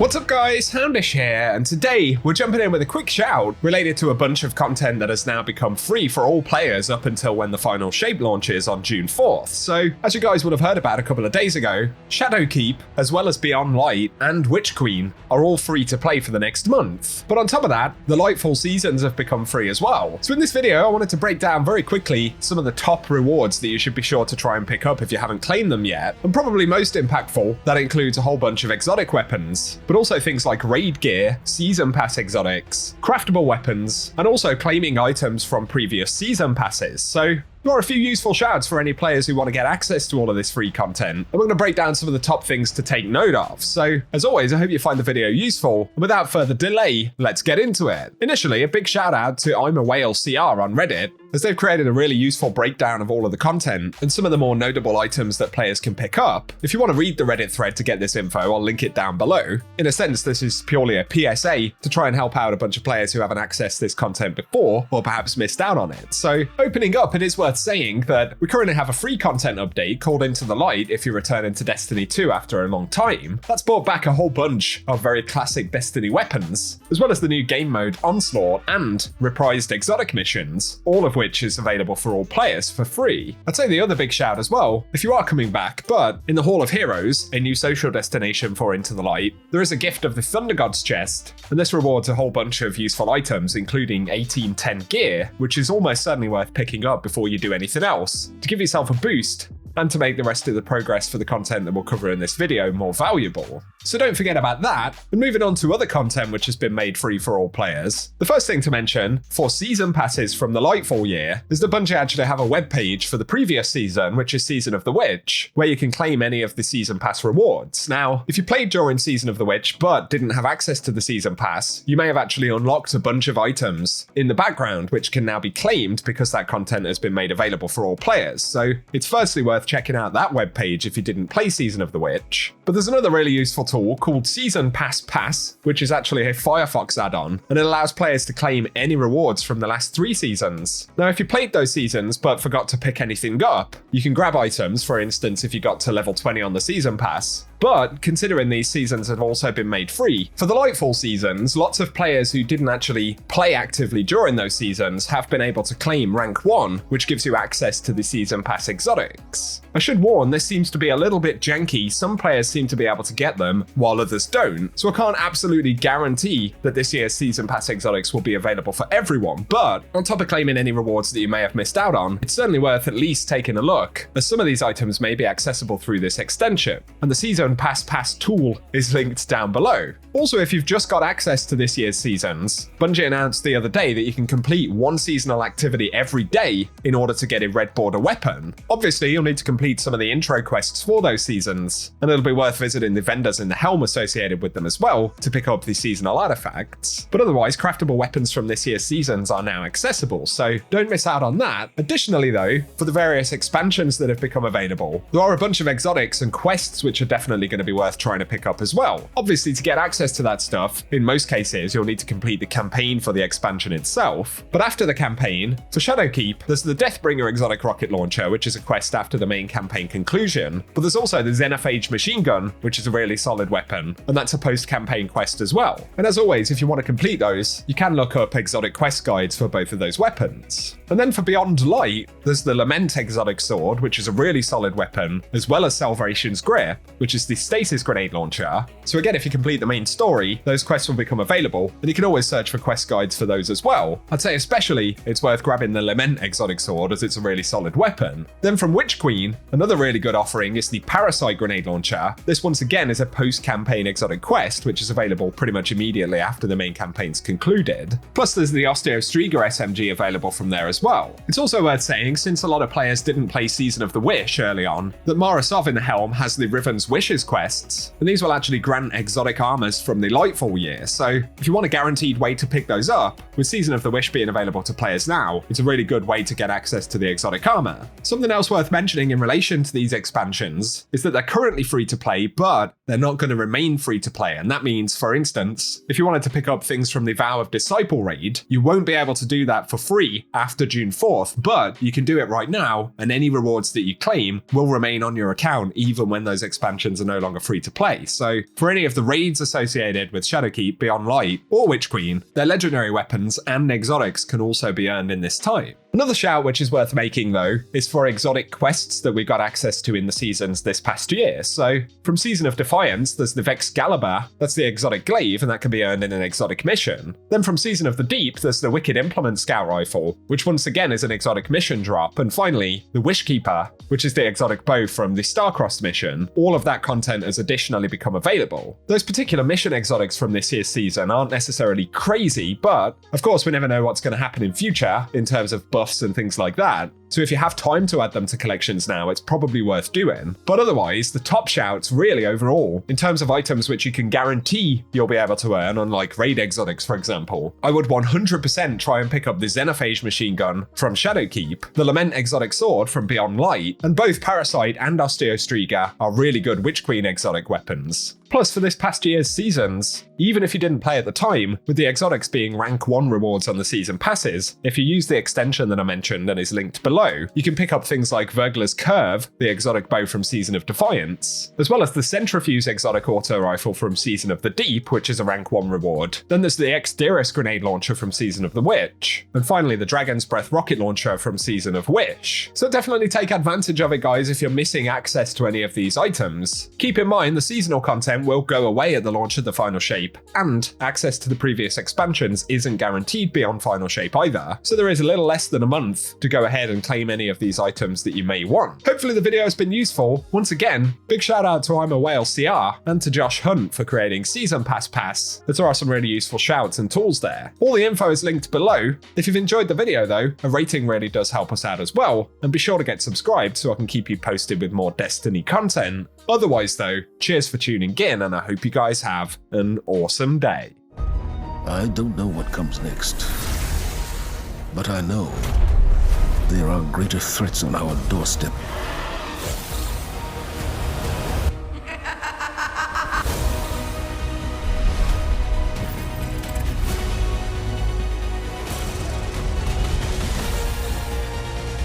What's up guys, Houndish here, and today we're jumping in with a quick shout related to a bunch of content that has now become free for all players up until when the final shape launches on June 4th. So, as you guys would have heard about a couple of days ago, Shadowkeep, as well as Beyond Light and Witch Queen are all free to play for the next month. But on top of that, the Lightfall seasons have become free as well. So in this video, I wanted to break down very quickly some of the top rewards that you should be sure to try and pick up if you haven't claimed them yet. And probably most impactful, that includes a whole bunch of exotic weapons, but also things like raid gear, season pass exotics, craftable weapons, and also claiming items from previous season passes. So there are a few useful shouts for any players who want to get access to all of this free content, and we're going to break down some of the top things to take note of. So, as always, I hope you find the video useful, and without further delay, let's get into it. Initially, a big shout out to I'm a Whale CR on Reddit, as they've created a really useful breakdown of all of the content and some of the more notable items that players can pick up. If you want to read the Reddit thread to get this info, I'll link it down below. In a sense, this is purely a PSA to try and help out a bunch of players who haven't accessed this content before, or perhaps missed out on it. So, opening up, it is worth saying that we currently have a free content update called Into the Light if you return into Destiny 2 after a long time. That's brought back a whole bunch of very classic Destiny weapons, as well as the new game mode Onslaught and reprised exotic missions, all of which is available for all players for free. I'd say the other big shout as well, if you are coming back, but in the Hall of Heroes, a new social destination for Into the Light, there is a gift of the Thunder Gods chest, and this rewards a whole bunch of useful items, including 1810 gear, which is almost certainly worth picking up before you do anything else, to give yourself a boost and to make the rest of the progress for the content that we'll cover in this video more valuable. So don't forget about that. And moving on to other content which has been made free for all players. The first thing to mention for season passes from the Lightfall year is that Bungie actually have a web page for the previous season, which is Season of the Witch, where you can claim any of the season pass rewards. Now, if you played during Season of the Witch but didn't have access to the season pass, you may have actually unlocked a bunch of items in the background which can now be claimed because that content has been made available for all players. So it's firstly worth checking out that web page if you didn't play Season of the Witch. But there's another really useful tool called Season Pass, which is actually a Firefox add-on, and it allows players to claim any rewards from the last 3 seasons. Now, if you played those seasons but forgot to pick anything up, you can grab items, for instance, if you got to level 20 on the Season Pass. But considering these seasons have also been made free, for the Lightfall seasons, lots of players who didn't actually play actively during those seasons have been able to claim rank 1, which gives you access to the season pass exotics. I should warn, this seems to be a little bit janky. Some players seem to be able to get them, while others don't. So I can't absolutely guarantee that this year's season pass exotics will be available for everyone. But on top of claiming any rewards that you may have missed out on, it's certainly worth at least taking a look, as some of these items may be accessible through this extension. And the season pass tool is linked down below. Also, if you've just got access to this year's seasons, Bungie announced the other day that you can complete one seasonal activity every day in order to get a red border weapon. Obviously, you'll need to complete some of the intro quests for those seasons, and it'll be worth visiting the vendors in the helm associated with them as well to pick up the seasonal artifacts. But otherwise, craftable weapons from this year's seasons are now accessible, so don't miss out on that. Additionally though, for the various expansions that have become available, there are a bunch of exotics and quests which are definitely going to be worth trying to pick up as well. Obviously, to get access to that stuff, in most cases, you'll need to complete the campaign for the expansion itself. But after the campaign, for Shadowkeep, there's the Deathbringer exotic rocket launcher, which is a quest after the main campaign conclusion. But there's also the Xenophage machine gun, which is a really solid weapon, and that's a post-campaign quest as well. And as always, if you want to complete those, you can look up exotic quest guides for both of those weapons. And then for Beyond Light, there's the Lament exotic sword, which is a really solid weapon, as well as Salvation's Grip, which is the stasis grenade launcher. So again, if you complete the main story, those quests will become available, and you can always search for quest guides for those as well. I'd say especially it's worth grabbing the Lament exotic sword, as it's a really solid weapon. Then from Witch Queen, another really good offering is the Parasite grenade launcher. This once again is a post-campaign exotic quest, which is available pretty much immediately after the main campaign's concluded. Plus there's the Osteostriga SMG available from there as well. It's also worth saying, since a lot of players didn't play Season of the Wish early on, that Morro in the helm has the Riven's Wishes quests, and these will actually grant exotic armors from the Lightfall year. So if you want a guaranteed way to pick those up, with Season of the Wish being available to players now, it's a really good way to get access to the exotic armor. Something else worth mentioning in relation to these expansions is that they're currently free to play, but they're not going to remain free to play. And that means, for instance, if you wanted to pick up things from the Vow of Disciple raid, you won't be able to do that for free after June 4th, but you can do it right now, and any rewards that you claim will remain on your account even when those expansions weapons are no longer free to play, so for any of the raids associated with Shadowkeep, Beyond Light, or Witch Queen, their legendary weapons and exotics can also be earned in this time. Another shout which is worth making though is for exotic quests that we got access to in the seasons this past year. So from Season of Defiance, there's the Vexcalibur, that's the exotic glaive, and that can be earned in an exotic mission. Then from Season of the Deep, there's the Wicked Implement Scout Rifle, which once again is an exotic mission drop. And finally, the Wishkeeper, which is the exotic bow from the Starcrossed mission. All of that content has additionally become available. Those particular mission exotics from this year's season aren't necessarily crazy, but of course we never know what's going to happen in future in terms of buffs and things like that. So if you have time to add them to collections now, it's probably worth doing. But otherwise, the top shouts really overall, in terms of items which you can guarantee you'll be able to earn, unlike raid exotics for example, I would 100% try and pick up the Xenophage machine gun from Shadowkeep, the Lament exotic sword from Beyond Light, and both Parasite and Osteostriga are really good Witch Queen exotic weapons. Plus, for this past year's seasons, even if you didn't play at the time, with the exotics being rank 1 rewards on the season passes, if you use the extension that I mentioned and is linked below, you can pick up things like Vergler's Curve, the exotic bow from Season of Defiance, as well as the Centrifuge exotic auto rifle from Season of the Deep, which is a rank 1 reward. Then there's the Exteris grenade launcher from Season of the Witch, and finally the Dragon's Breath rocket launcher from Season of Wish. So definitely take advantage of it, guys, if you're missing access to any of these items. Keep in mind the seasonal content will go away at the launch of the Final Shape, and access to the previous expansions isn't guaranteed beyond Final Shape either, so there is a little less than a month to go ahead and claim any of these items that you may want. Hopefully the video has been useful. Once again, big shout out to I'm a Whale CR and to Josh Hunt for creating Season Pass. There are some really useful shouts and tools there. All the info is linked below. If you've enjoyed the video though, a rating really does help us out as well, and be sure to get subscribed so I can keep you posted with more Destiny content. Otherwise though, cheers for tuning in, and I hope you guys have an awesome day. I don't know what comes next, but I know there are greater threats on our doorstep.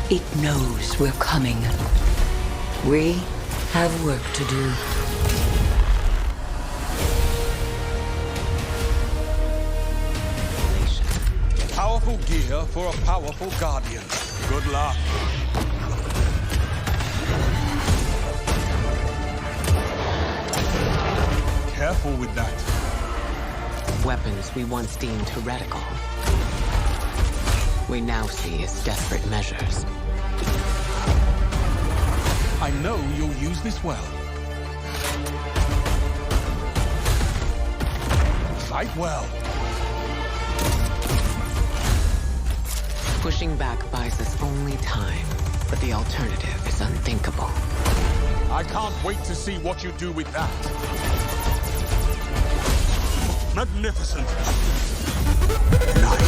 It knows we're coming. We have work to do. Powerful gear for a powerful guardian. Good luck. Careful with that. Weapons we once deemed heretical, we now see as desperate measures. I know you'll use this well. Fight well. Pushing back buys us only time, but the alternative is unthinkable. I can't wait to see what you do with that. Magnificent. Nice.